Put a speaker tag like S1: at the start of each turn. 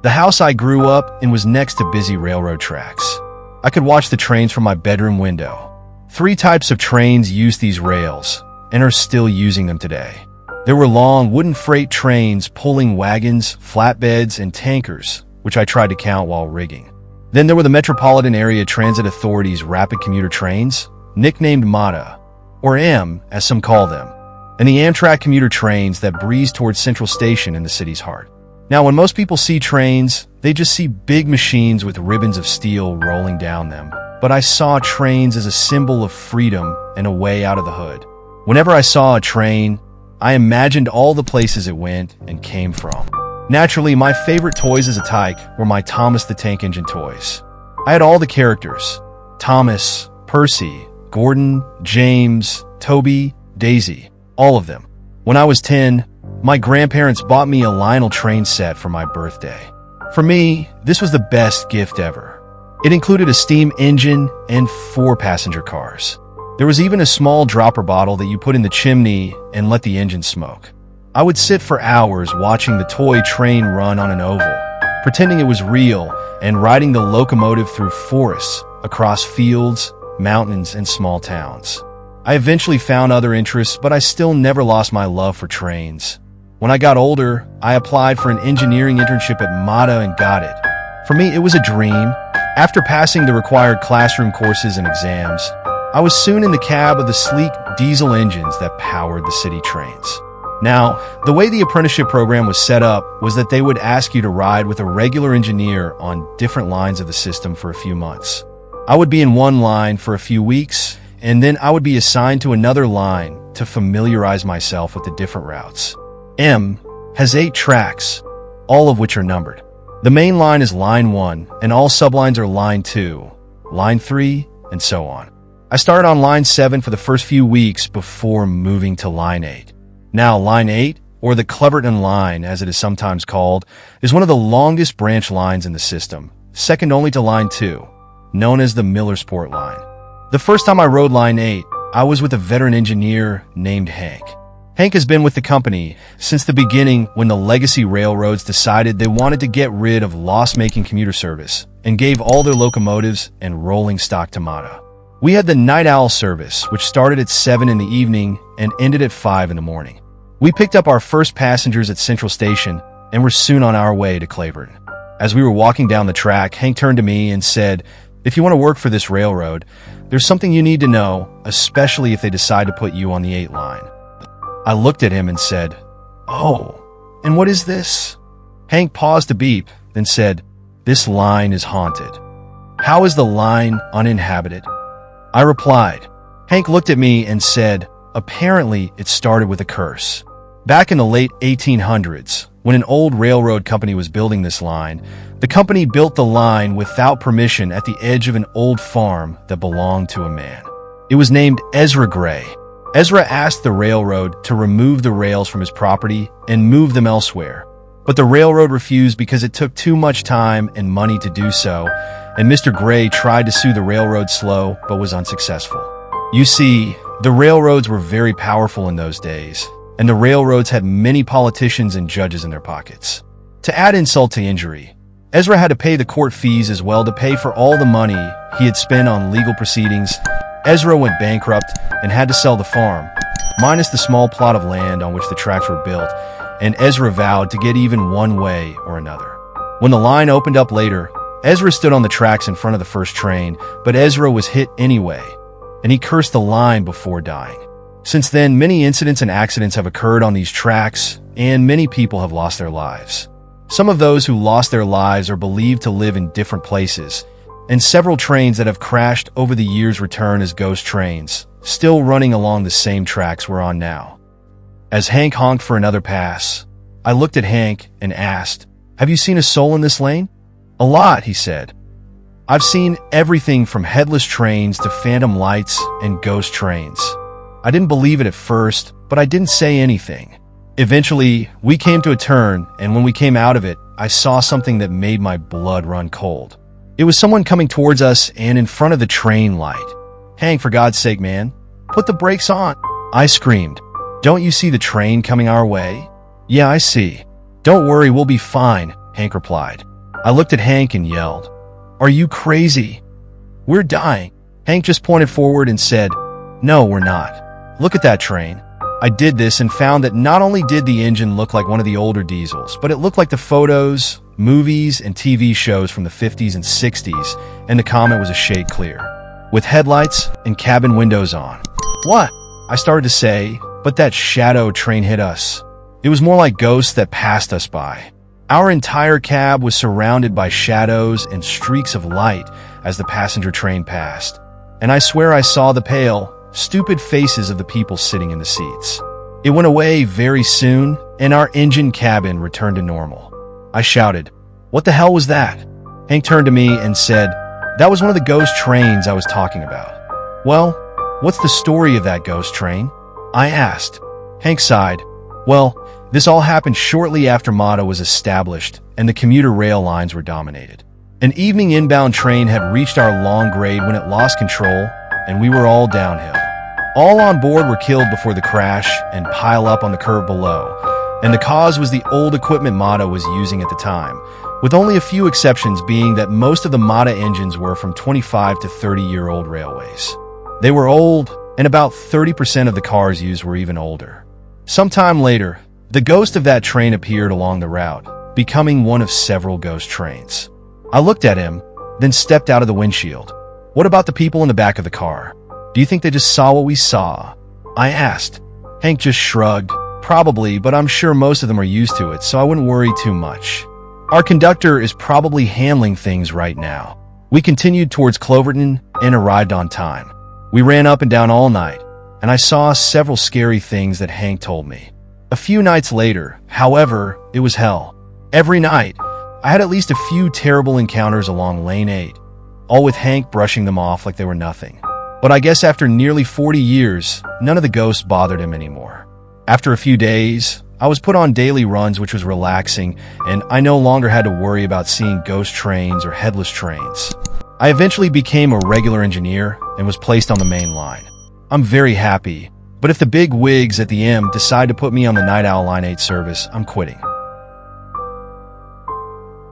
S1: The house I grew up in was next to busy railroad tracks. I could watch the trains from my bedroom window. 3 types of trains used these rails and are still using them today. There were long wooden freight trains pulling wagons, flatbeds, and tankers, which I tried to count while rigging. Then there were the Metropolitan Area Transit Authority's rapid commuter trains, nicknamed MATA, or M as some call them, and the Amtrak commuter trains that breeze towards Central Station in the city's heart. Now, when most people see trains, they just see big machines with ribbons of steel rolling down them. But I saw trains as a symbol of freedom and a way out of the hood. Whenever I saw a train, I imagined all the places it went and came from. Naturally, my favorite toys as a tyke were my Thomas the Tank Engine toys. I had all the characters: Thomas, Percy, Gordon, James, Toby, Daisy, all of them. When I was 10, my grandparents bought me a Lionel train set for my birthday. For me, this was the best gift ever. It included a steam engine and 4 passenger cars. There was even a small dropper bottle that you put in the chimney and let the engine smoke. I would sit for hours watching the toy train run on an oval, pretending it was real, and riding the locomotive through forests, across fields, mountains, and small towns. I eventually found other interests, but I still never lost my love for trains. When I got older, I applied for an engineering internship at MATA and got it. For me, it was a dream. After passing the required classroom courses and exams, I was soon in the cab of the sleek diesel engines that powered the city trains. Now, the way the apprenticeship program was set up was that they would ask you to ride with a regular engineer on different lines of the system for a few months. I would be in one line for a few weeks, and then I would be assigned to another line to familiarize myself with the different routes. M has 8 tracks, all of which are numbered. The main line is Line 1, and all sublines are Line 2, Line 3, and so on. I started on Line 7 for the first few weeks before moving to Line 8. Now, Line 8, or the Cleverton Line as it is sometimes called, is one of the longest branch lines in the system, second only to Line 2, known as the Millersport Line. The first time I rode Line 8, I was with a veteran engineer named Hank. Hank has been with the company since the beginning when the legacy railroads decided they wanted to get rid of loss-making commuter service and gave all their locomotives and rolling stock to MATA. We had the Night Owl service, which started at 7 in the evening and ended at 5 in the morning. We picked up our first passengers at Central Station and were soon on our way to Cleveland. As we were walking down the track, Hank turned to me and said, "If you want to work for this railroad, there's something you need to know, especially if they decide to put you on the 8 line." I looked at him and said, "Oh, and what is this?" Hank paused to beep, then said, "This line is haunted." "How is the line uninhabited?" I replied. Hank looked at me and said, "Apparently it started with a curse. Back in the late 1800s, when an old railroad company was building this line, the company built the line without permission at the edge of an old farm that belonged to a man. It was named Ezra Gray. Ezra asked the railroad to remove the rails from his property and move them elsewhere, but the railroad refused because it took too much time and money to do so, and Mr. Gray tried to sue the railroad slow but was unsuccessful. You see, the railroads were very powerful in those days, and the railroads had many politicians and judges in their pockets. To add insult to injury, Ezra had to pay the court fees as well to pay for all the money he had spent on legal proceedings. Ezra went bankrupt and had to sell the farm, minus the small plot of land on which the tracks were built, and Ezra vowed to get even one way or another. When the line opened up later, Ezra stood on the tracks in front of the first train, but Ezra was hit anyway, and he cursed the line before dying. Since then, many incidents and accidents have occurred on these tracks, and many people have lost their lives. Some of those who lost their lives are believed to live in different places, and several trains that have crashed over the years return as ghost trains, still running along the same tracks we're on now. As Hank honked for another pass, I looked at Hank and asked, "Have you seen a soul in this lane?" "A lot," he said. "I've seen everything from headless trains to phantom lights and ghost trains." I didn't believe it at first, but I didn't say anything. Eventually, we came to a turn, and when we came out of it, I saw something that made my blood run cold. It was someone coming towards us and in front of the train light. "Hank, for God's sake, man, put the brakes on," I screamed. "Don't you see the train coming our way?" "Yeah, I see." "Don't worry, we'll be fine," Hank replied. I looked at Hank and yelled, "Are you crazy? We're dying." Hank just pointed forward and said, "No, we're not. Look at that train." I did this and found that not only did the engine look like one of the older diesels, but it looked like the photos, movies, and TV shows from the 50s and 60s, and the Comet was a shade clear, with headlights and cabin windows on. "What?" I started to say, but that shadow train hit us. It was more like ghosts that passed us by. Our entire cab was surrounded by shadows and streaks of light as the passenger train passed, and I swear I saw the pale, stupid faces of the people sitting in the seats. It went away very soon, and our engine cabin returned to normal. I shouted, "What the hell was that?" Hank turned to me and said, "That was one of the ghost trains I was talking about." "Well, what's the story of that ghost train?" I asked. Hank sighed. "Well, this all happened shortly after MATA was established and the commuter rail lines were dominated. An evening inbound train had reached our long grade when it lost control, and we were all downhill. All on board were killed before the crash and pile up on the curve below, and the cause was the old equipment MATA was using at the time, with only a few exceptions being that most of the MATA engines were from 25 to 30-year-old railways. They were old, and about 30% of the cars used were even older. Sometime later, the ghost of that train appeared along the route, becoming one of several ghost trains. I looked at him, then stepped out of the windshield. "What about the people in the back of the car? Do you think they just saw what we saw?" I asked. Hank just shrugged. "Probably, but I'm sure most of them are used to it, so I wouldn't worry too much. Our conductor is probably handling things right now." We continued towards Cloverton and arrived on time. We ran up and down all night, and I saw several scary things that Hank told me. A few nights later, however, it was hell. Every night, I had at least a few terrible encounters along Lane 8, all with Hank brushing them off like they were nothing. But I guess after nearly 40 years, none of the ghosts bothered him anymore. After a few days, I was put on daily runs, which was relaxing, and I no longer had to worry about seeing ghost trains or headless trains. I eventually became a regular engineer and was placed on the main line. I'm very happy, but if the big wigs at the M decide to put me on the Night Owl Line 8 service, I'm quitting.